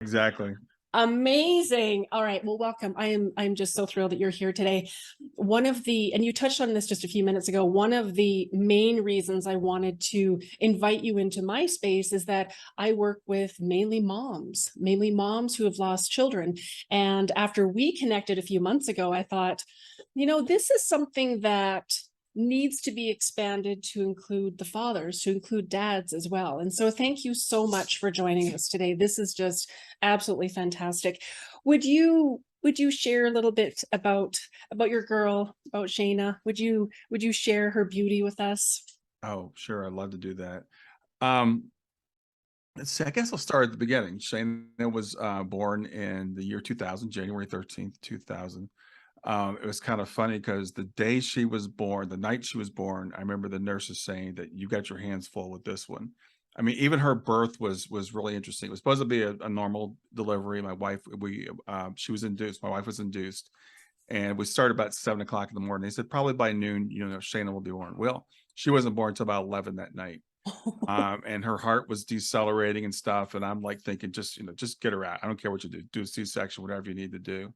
Exactly. Amazing. All right. Well, welcome. I'm just so thrilled that you're here today. And you touched on this just a few minutes ago, one of the main reasons I wanted to invite you into my space is that I work with mainly moms who have lost children. And after we connected a few months ago, I thought, this is something that needs to be expanded to include the fathers, to include dads as well. And so thank you so much for joining us today. This is just absolutely fantastic. Would you share a little bit about your girl, about Shayna? Would you share her beauty with us? Oh, sure. I'd love to do that. Um, let's see. I guess I'll start at the beginning. Shayna was born in the year 2000, January 13th, 2000. It was kind of funny because the day she was born, the night she was born, I remember the nurses saying that you got your hands full with this one. I mean, even her birth was really interesting. It was supposed to be a normal delivery. My wife, she was induced. My wife was induced, and we started about 7 o'clock in the morning. They said probably by noon, Shayna will be born. Well, she wasn't born until about 11 that night. And her heart was decelerating and stuff. And I'm like thinking, just get her out. I don't care what you do a C-section, whatever you need to do.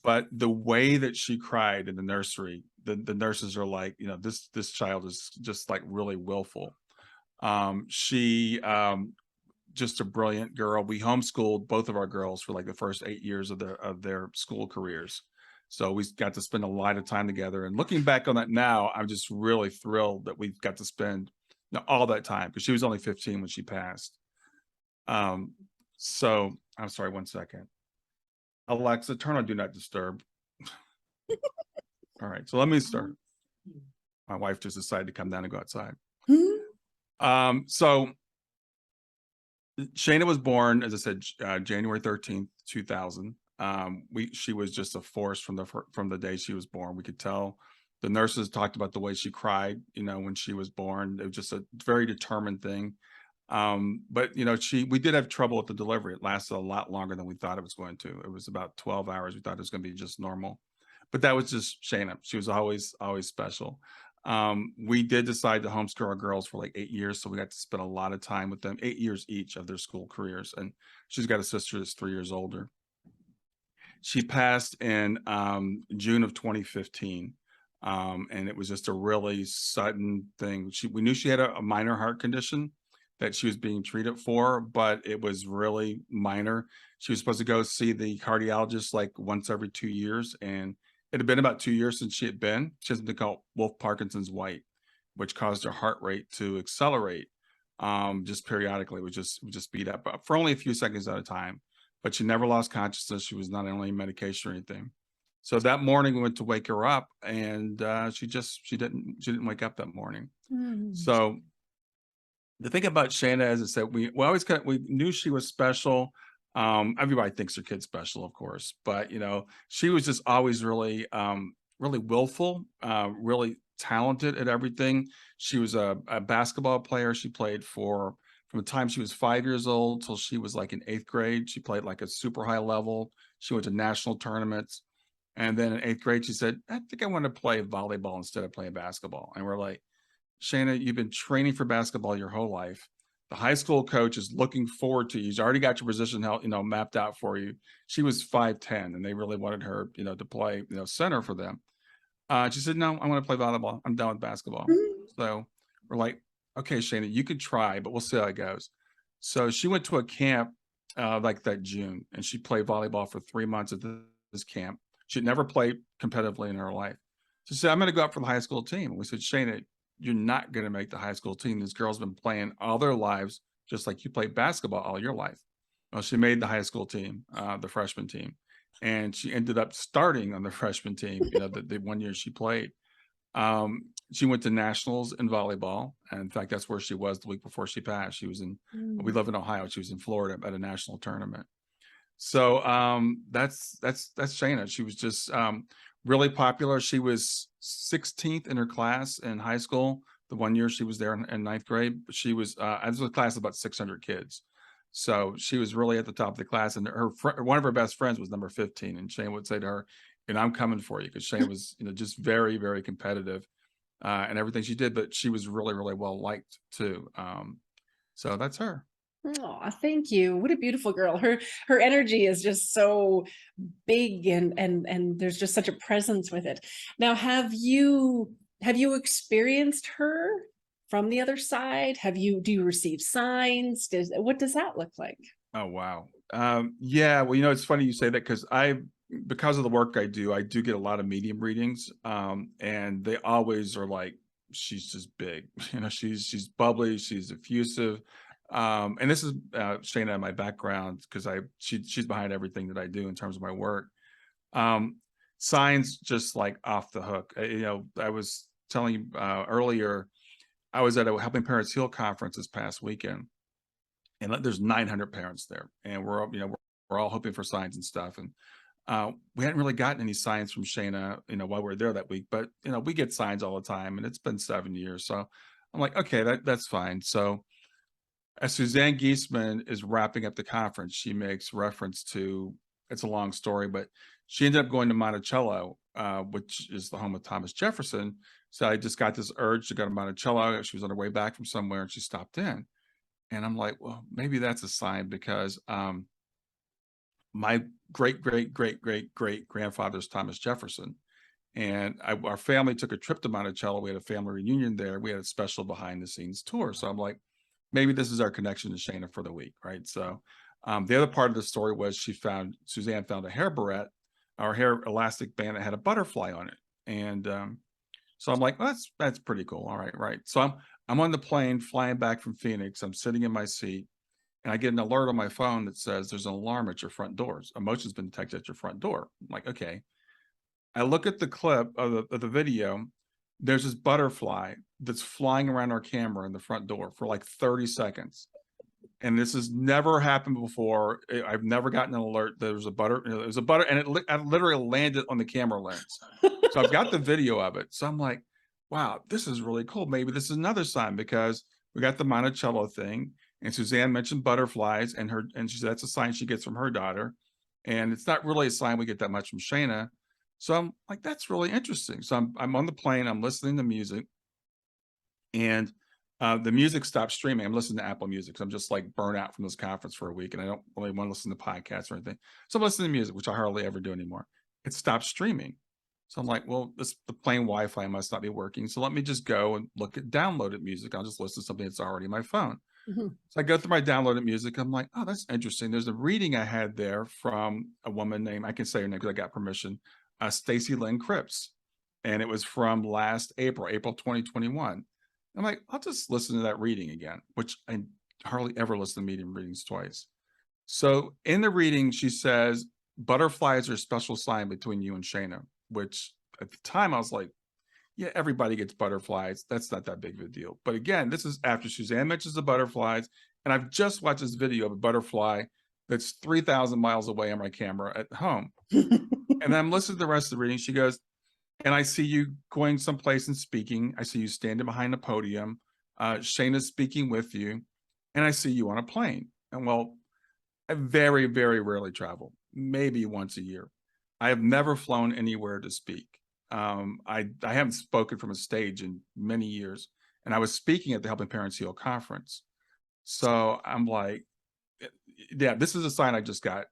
But the way that she cried in the nursery, the nurses are like, this child is just like really willful. She just a brilliant girl. We homeschooled both of our girls for like the first 8 years of their school careers. So we got to spend a lot of time together. And looking back on that now, I'm just really thrilled that we got to spend all that time because she was only 15 when she passed. Um, so I'm sorry, 1 second. Alexa, turn on Do Not Disturb. All right, so let me start. My wife just decided to come down and go outside. So Shayna was born, as I said, January 13th, 2000. She was just a force from the day she was born. We could tell. The nurses talked about the way she cried, when she was born. It was just a very determined thing. But we did have trouble with the delivery. It lasted a lot longer than we thought it was going to. It was about 12 hours. We thought it was going to be just normal, but that was just Shayna. She was always special. We did decide to homeschool our girls for like 8 years, so we got to spend a lot of time with them. 8 years each of their school careers, and she's got a sister that's 3 years older. She passed in June of 2015. And it was just a really sudden thing. We knew she had a minor heart condition that she was being treated for, but it was really minor. She was supposed to go see the cardiologist like once every 2 years, and it had been about 2 years since she had been. She has something called Wolf Parkinson's White, which caused her heart rate to accelerate just periodically. It would just speed up for only a few seconds at a time. But she never lost consciousness. She was not on any medication or anything. So that morning we went to wake her up, and she didn't wake up that morning. Mm. So the thing about Shayna, as I said, we knew she was special. Everybody thinks their kid's special, of course, but she was just always really willful, really talented at everything. She was a basketball player. She played from the time she was 5 years old till she was like in eighth grade. She played like a super high level. She went to national tournaments. And then in eighth grade, she said, I think I want to play volleyball instead of playing basketball. And we're like, Shayna, you've been training for basketball your whole life. The high school coach is looking forward to you. He's already got your position mapped out for you. She was 5'10", and they really wanted her, to play, center for them. She said, no, I want to play volleyball. I'm done with basketball. So we're like, okay, Shayna, you could try, but we'll see how it goes. So she went to a camp like that June, and she played volleyball for 3 months at this camp. She'd never played competitively in her life. So she said, I'm going to go up for the high school team. And we said, Shayna, you're not going to make the high school team. This girl's been playing all their lives, just like you played basketball all your life. Well, she made the high school team, the freshman team, and she ended up starting on the freshman team, the 1 year she played. She went to nationals in volleyball. And in fact, that's where she was the week before she passed. We live in Ohio. She was in Florida at a national tournament. So that's Shayna. She was just really popular. She was 16th in her class in high school. The 1 year she was there in ninth grade, she was as a class of about 600 kids. So she was really at the top of the class, and one of her best friends was number 15. And Shayna would say to her, I'm coming for you, because Shayna was, just very, very competitive and everything she did, but she was really, really well liked too. So that's her. Oh, thank you. What a beautiful girl. Her energy is just so big, and there's just such a presence with it. Now, have you experienced her from the other side? Do you receive signs? What does that look like? Oh, wow. Yeah, well, it's funny you say that because of the work I do get a lot of medium readings, and they always are like, she's just big. She's bubbly, she's effusive. And this is Shayna, my background, because she's behind everything that I do in terms of my work. Um, Signs just like off the hook. I was telling you earlier, I was at a Helping Parents Heal conference this past weekend, and there's 900 parents there, and we're all hoping for signs and stuff. And we hadn't really gotten any signs from Shayna, while we were there that week, but we get signs all the time, and it's been 7 years. So I'm like, okay, that's fine. So as Suzanne Giesman is wrapping up the conference, she makes reference to, it's a long story, but she ended up going to Monticello, which is the home of Thomas Jefferson. So I just got this urge to go to Monticello. She was on her way back from somewhere, and she stopped in. And I'm like, well, maybe that's a sign, because my great great great great great grandfather's Thomas Jefferson, and our family took a trip to Monticello. We had a family reunion there. We had a special behind the scenes tour. So I'm like, maybe this is our connection to Shayna for the week, right? So the other part of the story was Suzanne found a hair barrette, our hair elastic band that had a butterfly on it, and so I'm like, well, that's pretty cool. All right, right. So I'm on the plane flying back from Phoenix. I'm sitting in my seat, and I get an alert on my phone that says there's an alarm at your front doors. A motion's been detected at your front door. I'm like, okay. I look at the clip of the video. There's this butterfly that's flying around our camera in the front door for like 30 seconds. And this has never happened before. I've never gotten an alert. There's a butter, and I literally landed on the camera lens. So I've got the video of it. So I'm like, wow, this is really cool. Maybe this is another sign, because we got the Monticello thing, and Suzanne mentioned butterflies, and she said that's a sign she gets from her daughter. And it's not really a sign we get that much from Shayna. So I'm like, that's really interesting. So I'm on the plane, I'm listening to music, and the music stopped streaming. I'm listening to Apple Music, so I'm just like burnt out from this conference for a week, and I don't really want to listen to podcasts or anything. So I'm listening to music, which I hardly ever do anymore. It stopped streaming. So I'm like, well, the plain Wi-Fi must not be working. So let me just go and look at downloaded music. I'll just listen to something that's already in my phone. Mhm. So I go through my downloaded music. I'm like, oh, that's interesting. There's a reading I had there from a woman named, I can say her name because I got permission, Stacy Lynn Cripps. And it was from last April 2021. I'm like, I'll just listen to that reading again, which I hardly ever listen to medium readings twice. So in the reading, she says, butterflies are a special sign between you and Shayna, which at the time I was like, yeah, everybody gets butterflies. That's not that big of a deal. But again, this is after Suzanne mentions the butterflies, and I've just watched this video of a butterfly that's 3,000 miles away on my camera at home. And then I'm listening to the rest of the reading. She goes, and I see you going someplace and speaking. I see you standing behind a podium. Shayna's speaking with you, and I see you on a plane. And well, I very, very rarely travel, maybe once a year. I have never flown anywhere to speak. I haven't spoken from a stage in many years, and I was speaking at the Helping Parents Heal conference. So I'm like, yeah, this is a sign I just got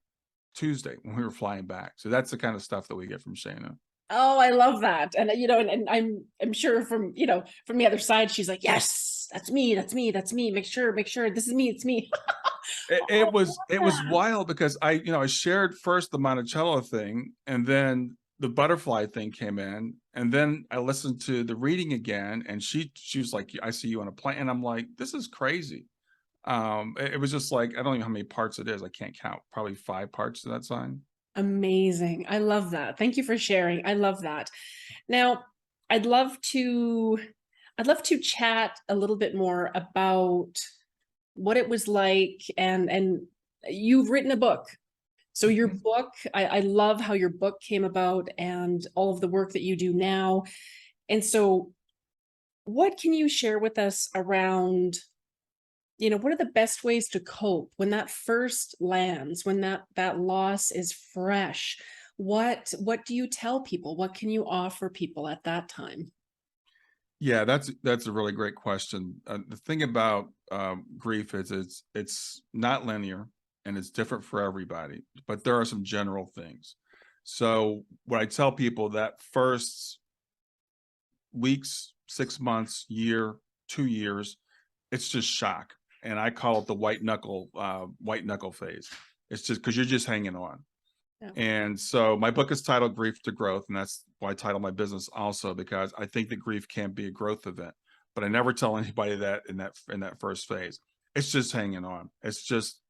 Tuesday when we were flying back. So that's the kind of stuff that we get from Shayna. Oh, I love that. And and I'm sure from, from the other side, she's like, yes, that's me, that's me, that's me. Make sure this is me, it's me. It, Oh, it I was love it was that. wild, because I shared first the Monticello thing, and then the butterfly thing came in, and then I listened to the reading again, and she was like, I see you on a plane, and I'm like, this is crazy. It was just like, I don't even know how many parts it is. I can't count. Probably 5 parts to that sign. Amazing. I love that. Thank you for sharing. I love that. Now, I'd love to I'd love to chat a little bit more about what it was like, and you've written a book. So your Mhm. book, I love how your book came about and all of the work that you do now. And so what can you share with us around, what are the best ways to cope when that first lands, when that loss is fresh? What do you tell people? What can you offer people at that time? Yeah, that's a really great question. The thing about grief is it's not linear and it's different for everybody, but there are some general things. So what I tell people, that first weeks, 6 months, year, 2 years, it's just shock. And I call it the white knuckle phase. It's just because you're just hanging on. Yeah. And so my book is titled Grief to Growth, and that's why I title my business also, because I think that grief can be a growth event. But I never tell anybody that in that first phase. It's just hanging on. It's just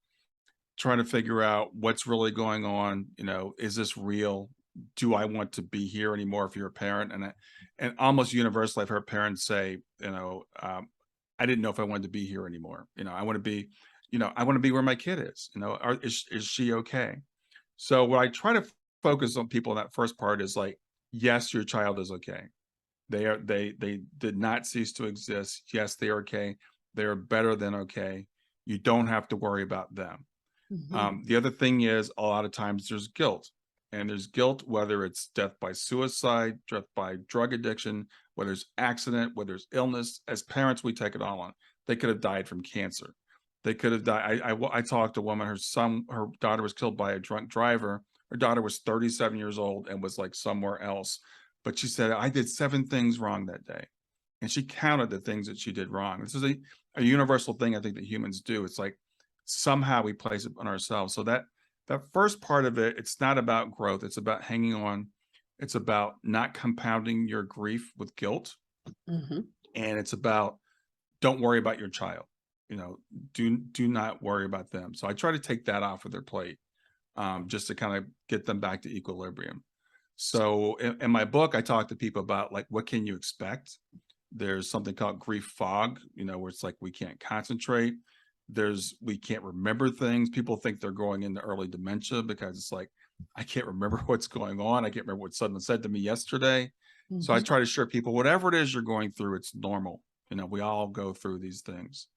trying to figure out what's really going on. You know, is this real? Do I want to be here anymore if you're a parent? And almost universally, I've heard parents say, I didn't know if I wanted to be here anymore. I want to be, I want to be where my kid is. Is she okay? So what I try to focus on people in that first part is like, yes, your child is okay. They did not cease to exist. Yes, they are okay. They are better than okay. You don't have to worry about them. Mhm. The other thing is, a lot of times there's guilt, and there's guilt whether it's death by suicide, death by drug addiction, whether it's accident, whether it's illness. As parents, we take it all on. They could have died from cancer. They could have died. I talked to a woman. Her daughter was killed by a drunk driver. Her daughter was 37 years old and was like somewhere else, but she said, I did 7 things wrong that day, and she counted the things that she did wrong. This is a universal thing I think that humans do. It's like somehow we place it on ourselves. So that first part of it, it's not about growth. It's about hanging on. It's about not compounding your grief with guilt. Mhm. And it's about, don't worry about your child. Do not worry about them. So I try to take that off of their plate, just to kind of get them back to equilibrium. So in my book, I talk to people about like, what can you expect? There's something called grief fog, where it's like we can't concentrate. We can't remember things. People think they're going into early dementia because it's like, I can't remember what's going on. I can't remember what someone said to me yesterday. So I Mhm. try to assure people, whatever it is you're going through, it's normal. We all go through these things.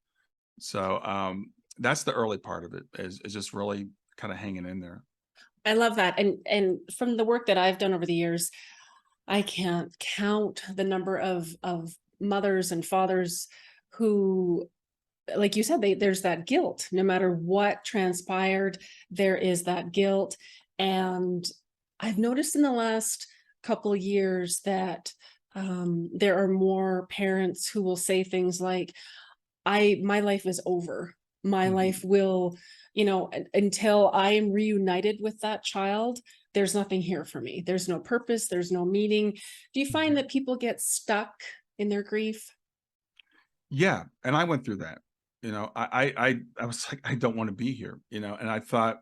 So that's the early part of it, is just really kind of hanging in there. I love that. And from the work that I've done over the years, I can't count the number of mothers and fathers who, like you said, there's that guilt. No matter what transpired, there is that guilt. And I've noticed in the last couple of years that there are more parents who will say things like, my life is over. My Mhm. life will, until I am reunited with that child, there's nothing here for me. There's no purpose, there's no meaning. Do you find Mhm. that people get stuck in their grief? Yeah, and I went through that. I was like, I don't want to be here. And I thought,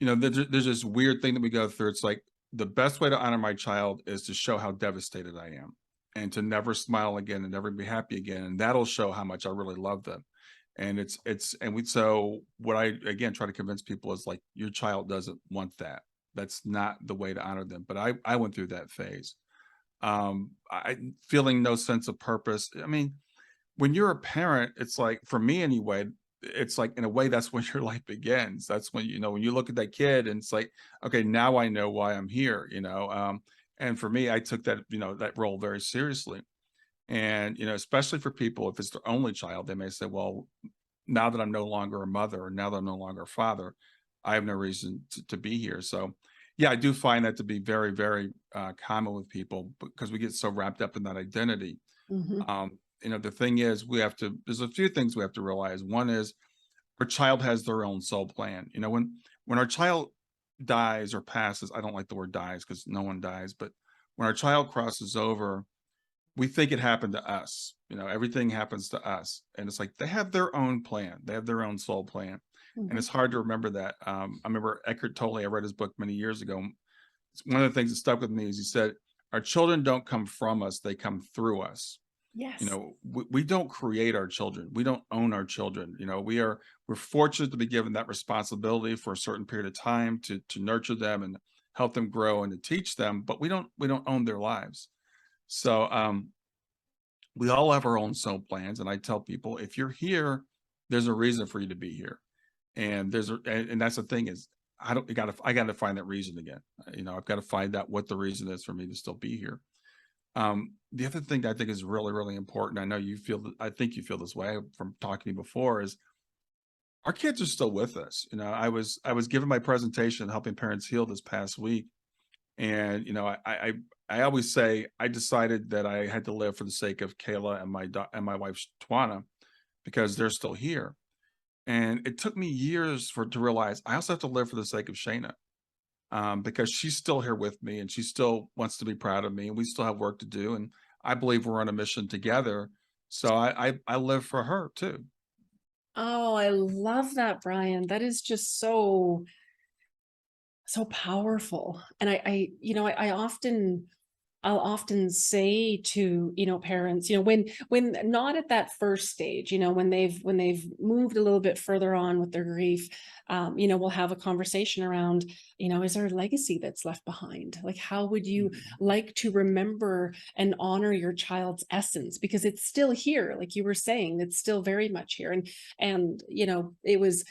there's this weird thing that we go through. It's like the best way to honor my child is to show how devastated I am, and to never smile again and never be happy again, and that'll show how much I really love them. And so what I again try to convince people is like, your child doesn't want that. That's not the way to honor them. But I went through that phase. I feeling no sense of purpose. I mean, when you're a parent, it's like, for me anyway, it's like, in a way, that's when your life begins. That's when, when you look at that kid and it's like, okay, now I know why I'm here. And for me, I took that role very seriously. And, especially for people, if it's their only child, they may say, well, now that I'm no longer a mother, or now that I'm no longer a father, I have no reason to be here. So yeah, I do find that to be very, very common with people, because we get so wrapped up in that identity. Mhm. The thing is, there's a few things we have to realize. One is, our child has their own soul plan. When our child dies or passes, I don't like the word dies because no one dies, but when our child crosses over, we think it happened to us. Everything happens to us. And it's like, they have their own plan. They have their own soul plan. And Mhm. it's hard to remember that. I remember Eckhart Tolle, I read his book many years ago. One of the things that stuck with me is he said, our children don't come from us, they come through us. Yes. We don't create our children. We don't own our children. We're fortunate to be given that responsibility for a certain period of time to nurture them and help them grow and to teach them, but we don't own their lives. So we all have our own soul plans. And I tell people, if you're here, there's a reason for you to be here. And that's the thing is, I got to find that reason again. I've got to find out what the reason is for me to still be here. The other thing that I think is really, really important, I know you feel, I think you feel this way from talking to me before, is our kids are still with us. I was giving my presentation helping parents heal this past week, and I always say I decided that I had to live for the sake of Kayla and and my wife Twana, because they're still here. And it took me years to realize I also have to live for the sake of Shayna, because she's still here with me and she still wants to be proud of me, and we still have work to do. And I believe we're on a mission together. So I live for her too. Oh, I love that, Brian. That is just so powerful. And I'll often say to, parents, when not at that first stage, when they've moved a little bit further on with their grief, we'll have a conversation around, is there a legacy that's left behind? Like, how would you Mhm. like to remember and honor your child's essence? Because it's still here, like you were saying, it's still very much here. And it was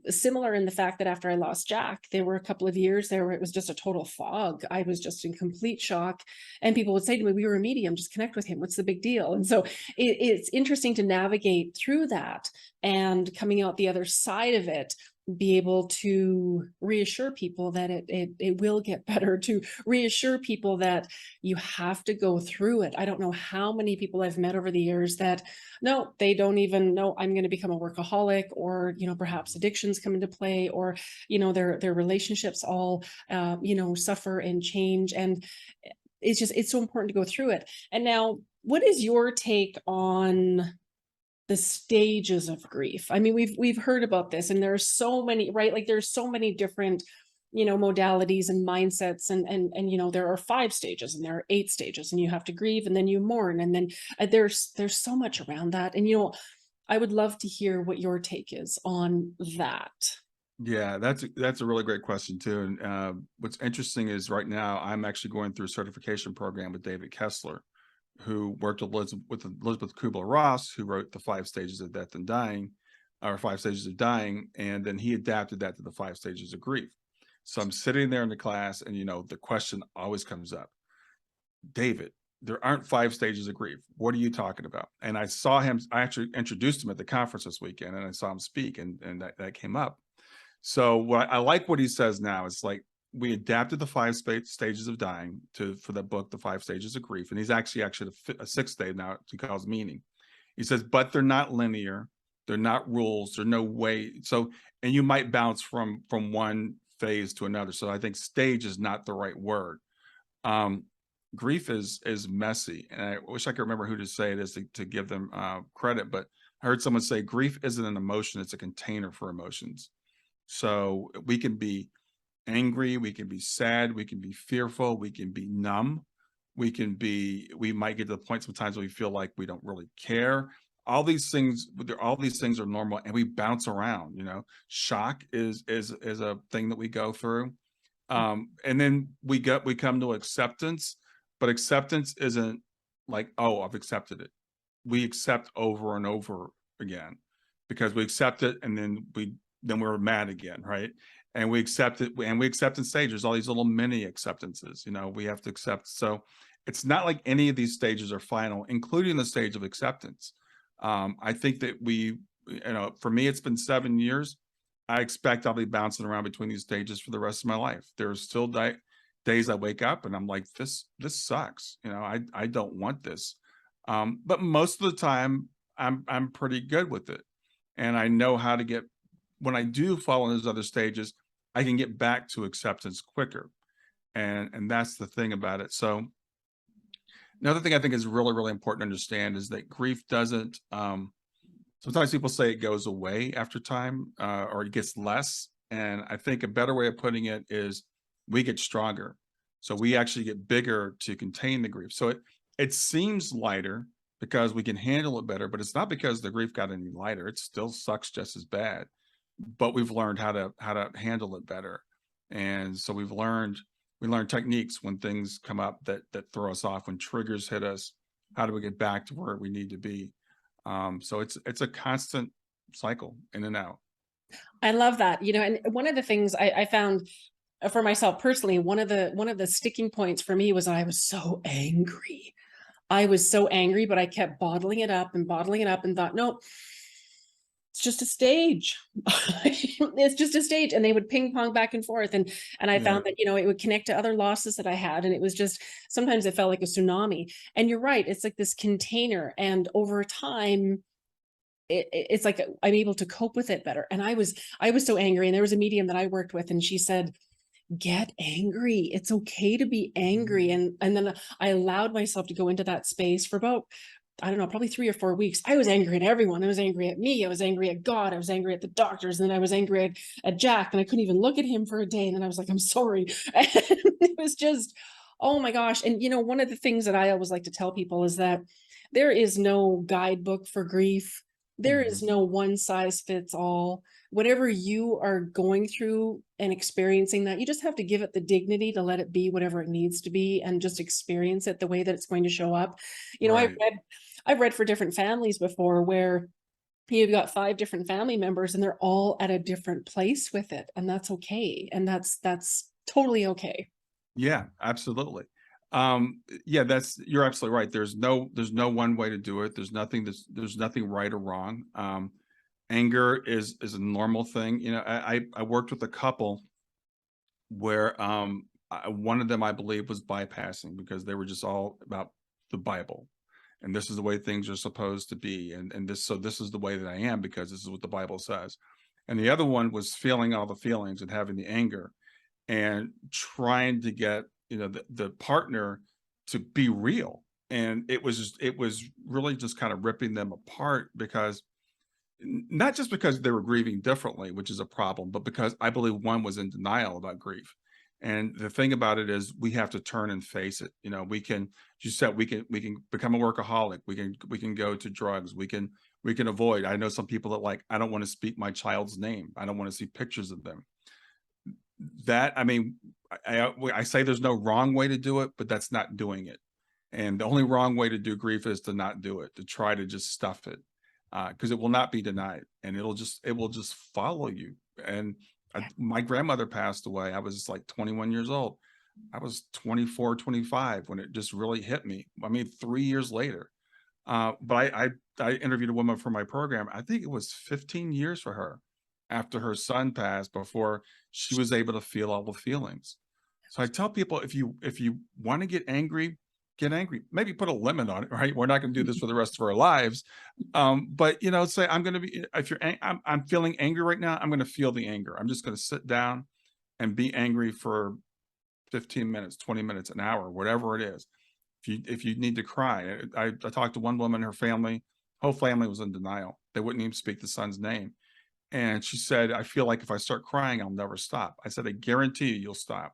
similar in the fact that after I lost Jack, there were a couple of years there where it was just a total fog. I was just in complete shock. And people would say to me, we were a medium, just connect with him. What's the big deal? And so it's interesting to navigate through that, and coming out the other side of it, be able to reassure people that it will get better, to reassure people that you have to go through it. I don't know how many people I've met over the years that no, they don't even know I'm going to become a workaholic, or perhaps addictions come into play, or their relationships all suffer and change. And it's so important to go through it. And now, what is your take on the stages of grief? I mean, we've heard about this, and there's so many, right? Like, there's so many different modalities and mindsets, and there are 5 stages and there are 8 stages, and you have to grieve and then you mourn, and then there's so much around that. And I would love to hear what your take is on that. Yeah, that's a really great question too. And what's interesting is right now I'm actually going through a certification program with David Kessler, who worked with Elizabeth Kubler-Ross, who wrote the 5 Stages of Death and Dying, or 5 Stages of Dying, and then he adapted that to the 5 Stages of Grief. So I'm sitting there in the class, and the question always comes up, David, there aren't 5 stages of grief. What are you talking about? And I saw him. I actually introduced him at the conference this weekend, and I saw him speak, and that came up. So I like what he says now. It's like we adapted the stages of dying for the book, The 5 Stages of Grief, and he's actually a 6th day now. He calls meaning. He says, but they're not linear. They're not rules. There's no way. So, and you might bounce from one phase to another. So I think stage is not the right word. Um, Grief is messy, and I wish I could remember who to say it is to give them credit. But I heard someone say grief isn't an emotion; it's a container for emotions. So we can be angry, we can be sad, we can be fearful, we can be numb, we might get to the point sometimes where we feel like we don't really care. All these things are normal, and we bounce around. Shock is a thing that we go through. And then we come to acceptance, but acceptance isn't like, oh, I've accepted it. We accept over and over again, because we accept it, and then we're mad again, right? And we accept it, and we accept in stages, all these little mini acceptances, we have to accept. So it's not like any of these stages are final, including the stage of acceptance. I think that for me, it's been 7 years. I expect I'll be bouncing around between these stages for the rest of my life. There's still days I wake up and I'm like, this sucks. I don't want this. But most of the time, I'm pretty good with it, and I know how to get. When I do fall in those other stages, I can get back to acceptance quicker, and that's the thing about it. So another thing I think is really, really important to understand is that grief doesn't. Sometimes people say it goes away after time, or it gets less. And I think a better way of putting it is we get stronger. So we actually get bigger to contain the grief. So it seems lighter because we can handle it better, but it's not because the grief got any lighter. It still sucks just as bad, but we've learned how to handle it better. And so we learn techniques when things come up that throw us off, when triggers hit us. How do we get back to where we need to be? So it's a constant cycle in and out. I love that. And one of the things I found for myself personally, one of the sticking points for me was I was so angry. I was so angry, but I kept bottling it up and thought, no, it's just a stage. It's just a stage. And they would ping pong back and forth. And I Yeah. found that, it would connect to other losses that I had. And it was just, sometimes it felt like a tsunami. And you're right, it's like this container. And over time, it's like I'm able to cope with it better. And I was so angry. And there was a medium that I worked with, and she said, get angry. It's okay to be angry. And then I allowed myself to go into that space for about, I don't know, probably 3 or 4 weeks. I was angry at everyone. I was angry at me. I was angry at God. I was angry at the doctors. And then I was angry at Jack. And I couldn't even look at him for a day. And then I was like, I'm sorry. And it was just, oh my gosh. And one of the things that I always like to tell people is that there is no guidebook for grief. There is Mhm. no one size fits all. Whatever you are going through and experiencing, that you just have to give it the dignity to let it be whatever it needs to be, and just experience it the way that it's going to show up. Right. I've read for different families before where you've got 5 different family members and they're all at a different place with it, and that's okay. And that's totally okay. Yeah, absolutely. Yeah, you're absolutely right. There's no one way to do it. There's nothing right or wrong. Anger is a normal thing. I worked with a couple where one of them, I believe, was bypassing because they were just all about the Bible, and this is the way things are supposed to be, and this is the way that I am because this is what the Bible says. And the other one was feeling all the feelings and having the anger and trying to get the partner to be real. And it was really just kind of ripping them apart because not just because they were grieving differently, which is a problem, but because I believe one was in denial about grief. And the thing about it is we have to turn and face it. We can, you said, we can become a workaholic. We can go to drugs. We can avoid. I know some people that, like, I don't want to speak my child's name. I don't want to see pictures of them. That, I mean, I say there's no wrong way to do it, but that's not doing it. And the only wrong way to do grief is to not do it, to try to just stuff it, because it will not be denied, and it will just follow you. And my grandmother passed away. I was like 21 years old. I was 24, 25 when it just really hit me. I mean, 3 years later. But I interviewed a woman for my program. I think it was 15 years for her after her son passed before she was able to feel all the feelings. So I tell people, if you want to get angry, get angry. Maybe put a limit on it, right? We're not going to do this for the rest of our lives. But say I'm going to be if you're I'm feeling angry right now, I'm going to feel the anger. I'm just going to sit down and be angry for 15 minutes, 20 minutes, an hour, whatever it is. If you need to cry, I talked to one woman, her family, whole family was in denial. They wouldn't even speak the son's name. And she said, I feel like if I start crying, I'll never stop. I said, I guarantee you'll stop.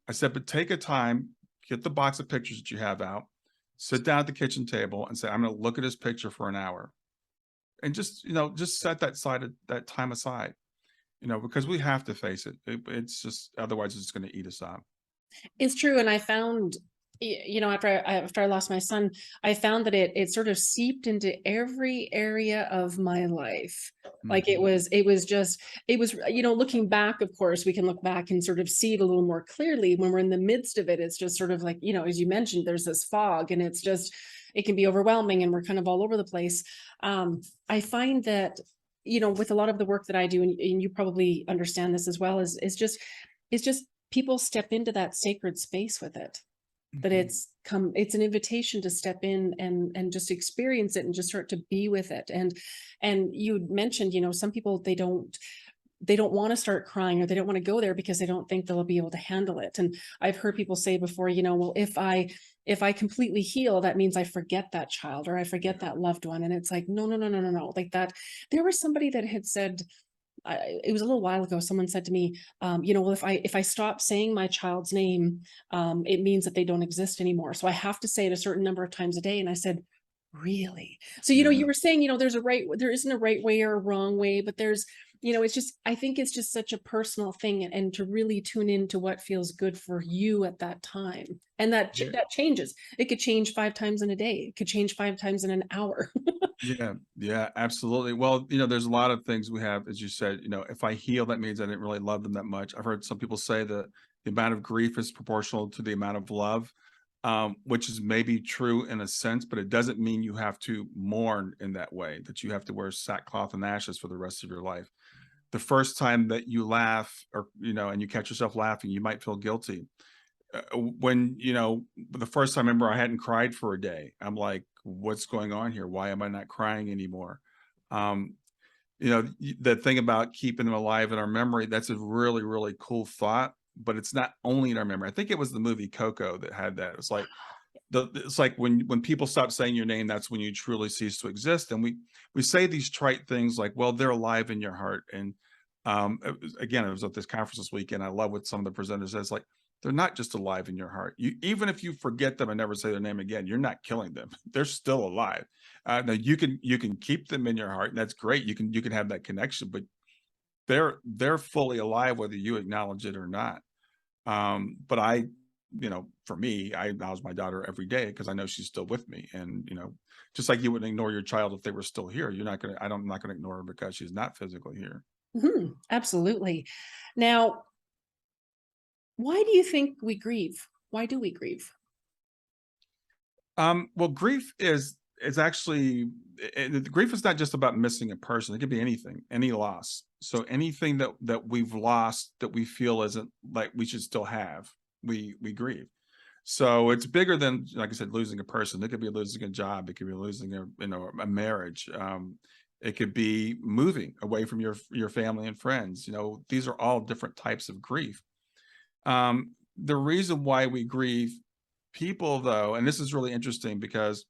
I said, but take a time, get the box of pictures that you have out, sit down at the kitchen table and say, I'm going to look at this picture for an hour. And just set that time aside, because we have to face it. It's just, otherwise it's going to eat us up. It's true. And I found, after I lost my son, I found that it sort of seeped into every area of my life. Like it Mhm. was, it was just, it was, looking back, of course, we can look back and sort of see it a little more clearly. When we're in the midst of it, it's just sort of like, as you mentioned, there's this fog, and it can be overwhelming, and we're kind of all over the place. I find that, with a lot of the work that I do, and you probably understand this as well, is just people step into that sacred space with it. That Mhm. it's an invitation to step in and just experience it and just start to be with it. And you mentioned, some people, they don't want to start crying, or they don't want to go there because they don't think they'll be able to handle it. And I've heard people say before, well, if I completely heal, that means I forget that child, or I forget Yeah. that loved one. And it's like, no, no, no, no, no, no. Like that, there was somebody that had said, it was a little while ago, someone said to me, well, if I stop saying my child's name, it means that they don't exist anymore. So I have to say it a certain number of times a day. And I said, really? So, Yeah. you were saying, there isn't a right way or a wrong way, but it's just, I think it's just such a personal thing, and to really tune into what feels good for you at that time. And that Yeah. that changes. It could change 5 times in a day. It could change 5 times in an hour. Yeah, yeah, absolutely. Well, there's a lot of things we have, as you said, if I heal, that means I didn't really love them that much. I've heard some people say that the amount of grief is proportional to the amount of love, which is maybe true in a sense, but it doesn't mean you have to mourn in that way, that you have to wear sackcloth and ashes for the rest of your life. The first time that you laugh or, and you catch yourself laughing, you might feel guilty. When the first time I remember I hadn't cried for a day, I'm like, what's going on here? Why am I not crying anymore? um the thing about keeping them alive in our memory, that's a really, really cool thought, but it's not only in our memory. I think it was the movie Coco that had that. It's like when people stop saying your name, that's when you truly cease to exist. And we say these trite things like, well, they're alive in your heart. And again, I was at this conference this weekend. I love what some of the presenters says, like, they're not just alive in your heart. You, even if you forget them and never say their name again, you're not killing them. They're still alive. Now you can keep them in your heart, and that's great. You can have that connection, but they're fully alive whether you acknowledge it or not. But for me, I acknowledge my daughter every day because I know she's still with me. And, just like you wouldn't ignore your child if they were still here, I'm not going to ignore her because she's not physically here. Mhm, absolutely. Now, why do you think we grieve? Why do we grieve? Well, grief is actually grief is not just about missing a person. It could be anything, any loss. So anything that we've lost that we feel isn't like we should still have, we grieve. So it's bigger than, like I said, losing a person. It could be losing a job. It could be losing a marriage. It could be moving away from your family and friends. These are all different types of grief. The reason why we grieve people, though, and this is really interesting because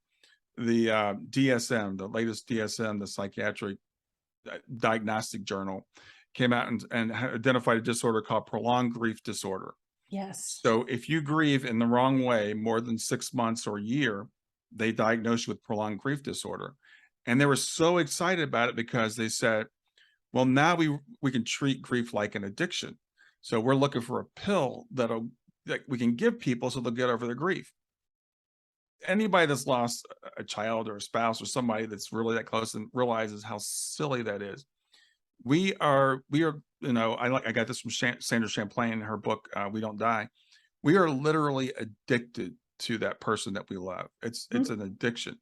the DSM, the latest DSM, the psychiatric diagnostic journal, came out and identified a disorder called prolonged grief disorder. Yes. So if you grieve in the wrong way more than 6 months or a year, they diagnose you with prolonged grief disorder. And they were so excited about it because they said, well, now we can treat grief like an addiction. So we're looking for a pill that we can give people so they'll get over their grief. Anybody that's lost a child or a spouse or somebody that's really that close and realizes how silly that is. We are, I got this from Sandra Champlain in her book, We Don't Die. We are literally addicted to that person that we love. It's Mhm, an addiction.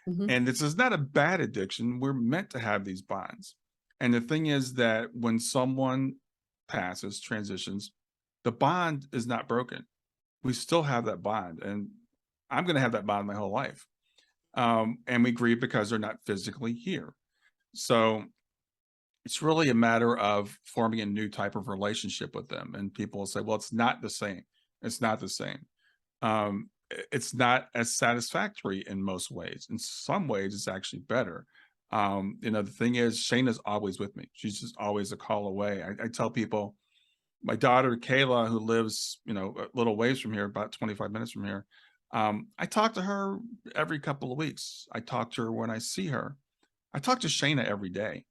mhm. And this is not a bad addiction. We're meant to have these bonds. And the thing is that when someone passes, transitions, the bond is not broken. We still have that bond. And I'm going to have that bond my whole life. And we grieve because they're not physically here. So it's really a matter of forming a new type of relationship with them. And people will say, well, it's not the same. It's not the same. It's not as satisfactory in most ways. In some ways, it's actually better. The thing is, Shayna's always with me. She's just always a call away. I tell people, my daughter Kayla, who lives, a little ways from here, about 25 minutes from here. I talk to her every couple of weeks. I talk to her when I see her. I talk to Shayna every day.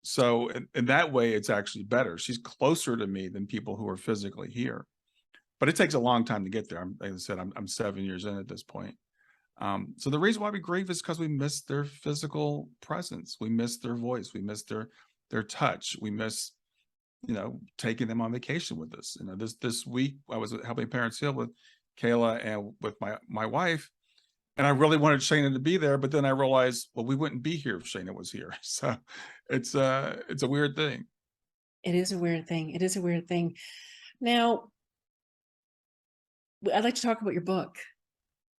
So in that way, it's actually better. She's closer to me than people who are physically here, but it takes a long time to get there. Like I said, I'm 7 years in at this point. So the reason why we grieve is because we miss their physical presence. We miss their voice. We miss their touch. We miss, taking them on vacation with us. This week I was helping Parents Heal with Kayla and with my wife, and I really wanted Shayna to be there, but then I realized, well, we wouldn't be here if Shayna was here. So it's a weird thing. It is a weird thing. It is a weird thing. Now, I'd like to talk about your book.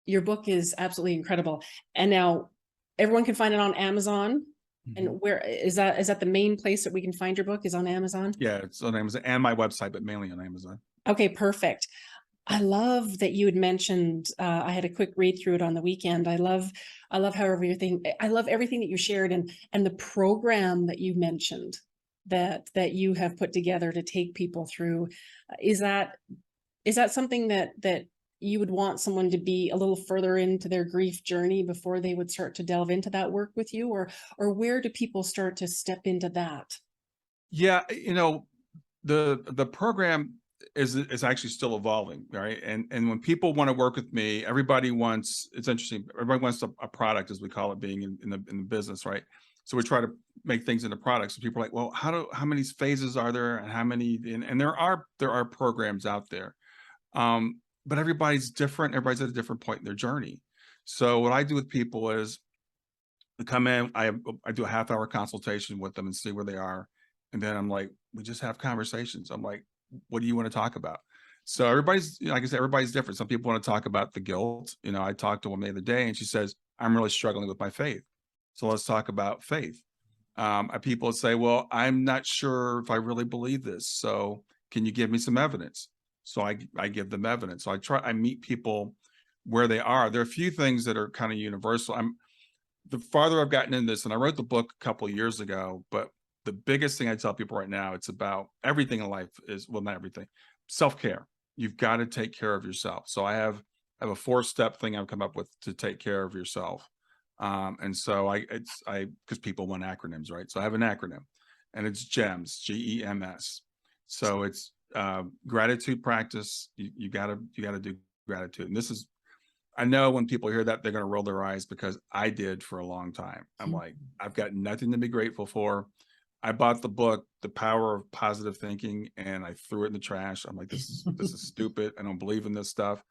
Your book is absolutely incredible. And now everyone can find it on Amazon. Mhm. And where is that the main place that we can find your book is on Amazon? Yeah, it's on Amazon and my website, but mainly on Amazon. Okay, perfect. I love that you had mentioned, I had a quick read through it on the weekend. I love how everything, I love everything that you shared and the program that you mentioned that you have put together to take people through. Is that something that you would want someone to be a little further into their grief journey before they would start to delve into that work with you, or where do people start to step into that? Yeah, the program is actually still evolving, right? And when people want to work with me, everybody wants, it's interesting, everybody wants a product, as we call it, being in the business, right? So we try to make things into products. So people are like, well, how many phases are there, and how many, and there are programs out there. But everybody's different, everybody's at a different point in their journey. So what I do with people is to come in, I do a half-hour consultation with them and see where they are. And then I'm like, we just have conversations. I'm like, what do you want to talk about? So everybody's, like I said, everybody's different. Some people want to talk about the guilt. I talked to one the other day and she says, I'm really struggling with my faith. So let's talk about faith. People say, well, I'm not sure if I really believe this. So can you give me some evidence? So I give them evidence. So I meet people where they are. There are a few things that are kind of universal. The farther I've gotten in this, and I wrote the book a couple of years ago, but the biggest thing I tell people right now, it's about everything in life is, well, not everything, self-care. You've got to take care of yourself. So I have a 4-step thing I've come up with to take care of yourself. And so because people want acronyms, right? So I have an acronym, and it's GEMS, GEMS. So it's gratitude practice. You gotta do gratitude. And this is, I know when people hear that, they're going to roll their eyes, because I did for a long time. I'm like, I've got nothing to be grateful for. I bought the book, The Power of Positive Thinking, and I threw it in the trash. I'm like, this is stupid. I don't believe in this stuff.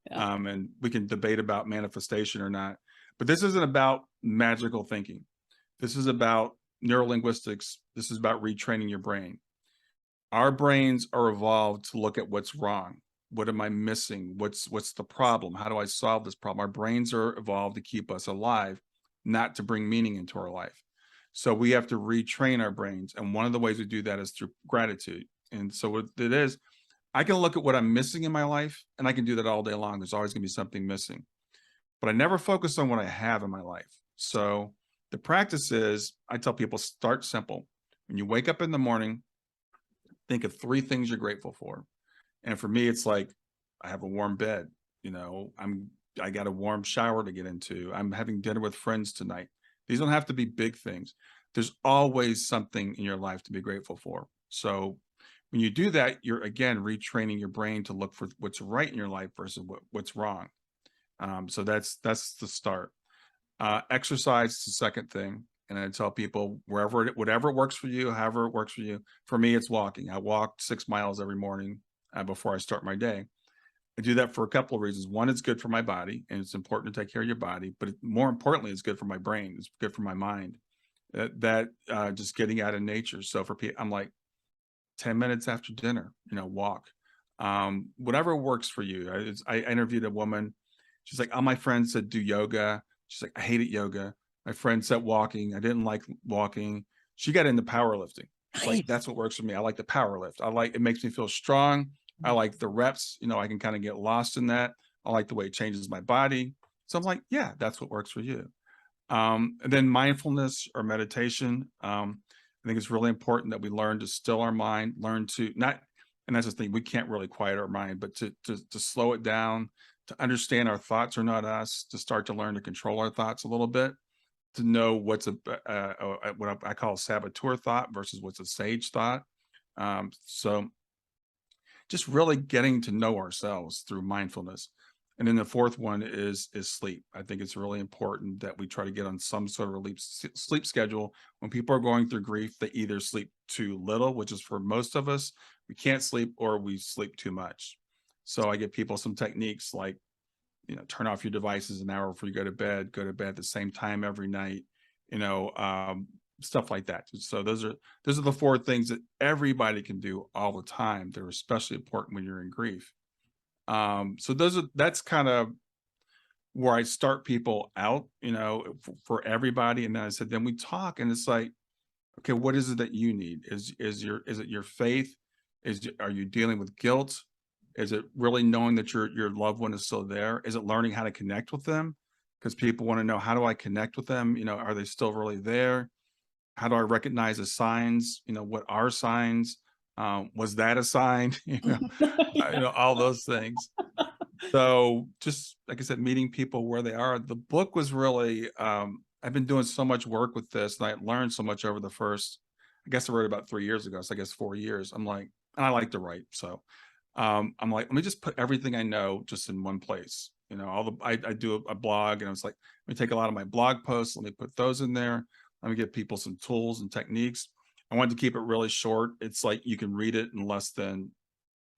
Yeah. And we can debate about manifestation or not, but this isn't about magical thinking. This is about neurolinguistics. This is about retraining your brain. Our brains are evolved to look at what's wrong. What am I missing? What's the problem? How do I solve this problem? Our brains are evolved to keep us alive, not to bring meaning into our life. So we have to retrain our brains. And one of the ways we do that is through gratitude. And so what it is, I can look at what I'm missing in my life, and I can do that all day long. There's always going to be something missing, but I never focus on what I have in my life. So the practice is, I tell people, start simple. When you wake up in the morning, think of 3 things you're grateful for. And for me, it's like, I have a warm bed, I got a warm shower to get into. I'm having dinner with friends tonight. These don't have to be big things. There's always something in your life to be grateful for. So when you do that, you're again retraining your brain to look for what's right in your life versus what's wrong. So that's the start. Exercise is the second thing. And I tell people, whatever works for you, however it works for you. For me, it's walking. I walk 6 miles every morning before I start my day. I do that for a couple of reasons. One, it's good for my body, and it's important to take care of your body. But more importantly, it's good for my brain. It's good for my mind. Just getting out in nature. So for people, I'm like, 10 minutes after dinner, walk. Whatever works for you. I interviewed a woman. She's like, all my friends said do yoga. She's like, I hated yoga. My friend said walking. I didn't like walking. She got into powerlifting. She's like, Nice. that's what works for me. I like the power lift. It makes me feel strong. I like the reps. I can kind of get lost in that. I like the way it changes my body. So I'm like, yeah, that's what works for you. And then mindfulness or meditation. I think it's really important that we learn to still our mind, learn to not, and that's the thing, we can't really quiet our mind, but to slow it down, to understand our thoughts are not us, to start to learn to control our thoughts a little bit, to know what's what I call a saboteur thought versus what's a sage thought. So just really getting to know ourselves through mindfulness. And then the fourth one is sleep. I think it's really important that we try to get on some sort of sleep schedule. When people are going through grief, they either sleep too little, which is for most of us, we can't sleep, or we sleep too much. So I give people some techniques like, turn off your devices an hour before you go to bed at the same time every night, you know, um, stuff like that. So those are the 4 things that everybody can do all the time. They're especially important when you're in grief. So that's kind of where I start people out, for everybody. And then I said, then we talk, and it's like, okay, what is it that you need? Is it your faith? Are you dealing with guilt? Is it really knowing that your loved one is still there? Is it learning how to connect with them? Because people want to know, how do I connect with them? Are they still really there? How do I recognize the signs? What are signs? Was that a sign? Yeah. All those things. So just like I said, meeting people where they are. The book was really, I've been doing so much work with this, and I learned so much over the first, I guess I wrote about 3 years ago. So I guess 4 years. I'm like, and I like to write. So I'm like, let me just put everything I know just in one place. You know, I do a blog, and I was like, let me take a lot of my blog posts, let me put those in there. Let me give people some tools and techniques. I wanted to keep it really short. It's like you can read it in less than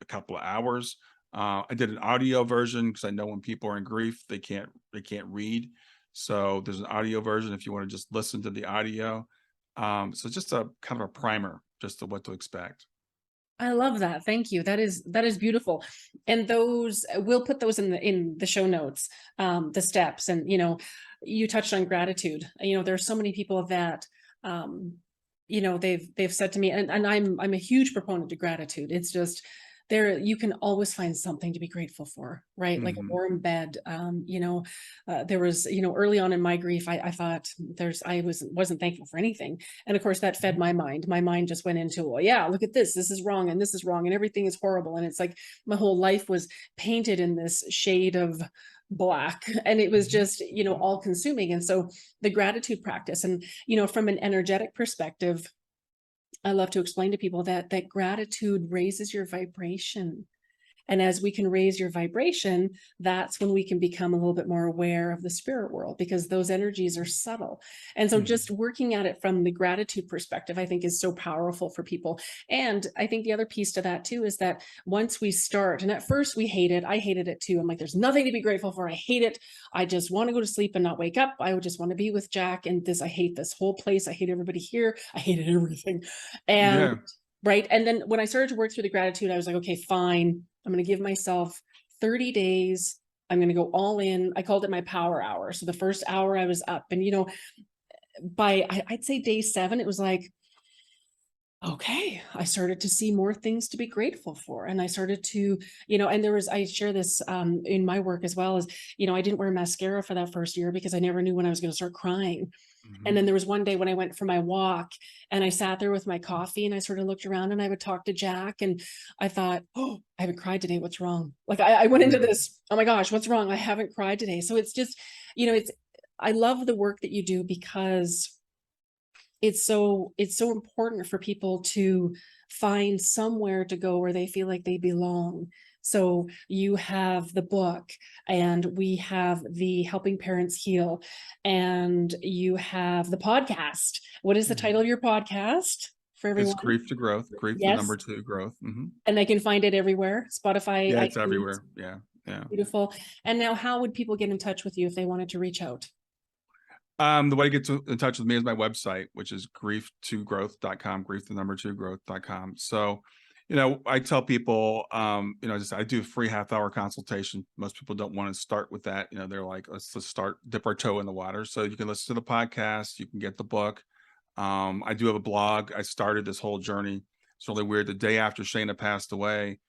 a couple of hours. I did an audio version because I know when people are in grief, they can't read. So there's an audio version if you want to just listen to the audio. So just a kind of a primer, just to what to expect. I love that. Thank you. That is beautiful. And those we'll put those in the show notes, the steps. And you touched on gratitude. There are so many people that they've said to me, and I'm a huge proponent to gratitude. It's just there, you can always find something to be grateful for, right? Like a Hmm. warm bed. There was, early on in my grief, I thought wasn't thankful for anything. And of course that fed my mind. My mind just went into, well, yeah, look at this is wrong, and this is wrong, and everything is horrible. And it's like my whole life was painted in this shade of black, and it was just, all consuming. And so the gratitude practice, and, from an energetic perspective, I love to explain to people that gratitude raises your vibration. And as we can raise your vibration, that's when we can become a little bit more aware of the spirit world, because those energies are subtle. And so Hmm. just working at it from the gratitude perspective, I think is so powerful for people. And I think the other piece to that too is that once we start, and at first we hate it, I hated it too. I'm like, there's nothing to be grateful for. I hate it. I just want to go to sleep and not wake up. I would just want to be with Jack. And I hate this whole place. I hate everybody here. I hated everything. And Yeah. right. And then when I started to work through the gratitude, I was like, okay, fine. I'm going to give myself 30 days. I'm going to go all in. I called it my power hour. So the first hour I was up, and, I'd say day 7, it was like, okay, I started to see more things to be grateful for. And I started to, and I share this in my work as well as, I didn't wear mascara for that first year because I never knew when I was going to start crying. And Hmm. then there was one day when I went for my walk and I sat there with my coffee and I sort of looked around and I would talk to Jack, and I thought, oh, I haven't cried today. What's wrong? Like I went into Yeah. this, oh my gosh, what's wrong? I haven't cried today. So it's just, I love the work that you do because it's so important for people to find somewhere to go where they feel like they belong. So you have the book, and we have the Helping Parents Heal, and you have the podcast. What is the title Mhm. of your podcast for It's everyone? grief to growth, grief, the Yes. number two growth. Hmm. And they can find it everywhere, Spotify, Yeah, it's iTunes. everywhere. Yeah. Yeah. Beautiful. And now, how would people get in touch with you if they wanted to reach out? The way to get in touch with me is my website, which is grief2growth.com, grief the number 2growth.com. So, I tell people, just I do a free half-hour consultation. Most people don't want to start with that. They're like, let's just start, dip our toe in the water. So you can listen to the podcast, you can get the book. I do have a blog. I started this whole journey. It's really weird. The day after Shayna passed away,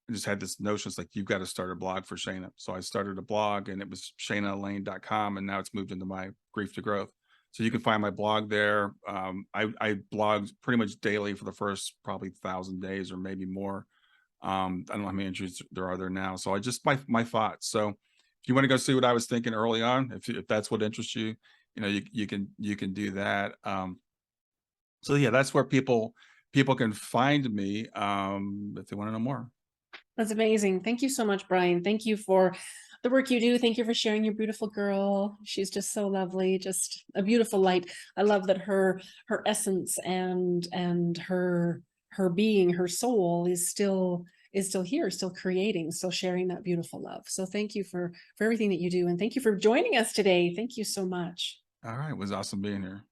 I just had this notion. It's like, you've got to start a blog for Shayna. So I started a blog, and it was shaynalane.com. And now it's moved into my grief to growth. So you can find my blog there. I blogged pretty much daily for the first probably 1,000 days or maybe more. I don't know how many entries there are there now. So I just, my thoughts. So if you want to go see what I was thinking early on, if that's what interests you, you can do that. So yeah, that's where people can find me if they want to know more. That's amazing. Thank you so much, Brian. Thank you for the work you do. Thank you for sharing your beautiful girl. She's just so lovely, just a beautiful light. I love that her essence and her being, her soul is still here, still creating, still sharing that beautiful love. So thank you for everything that you do, and thank you for joining us today. Thank you so much. All right, it was awesome being here.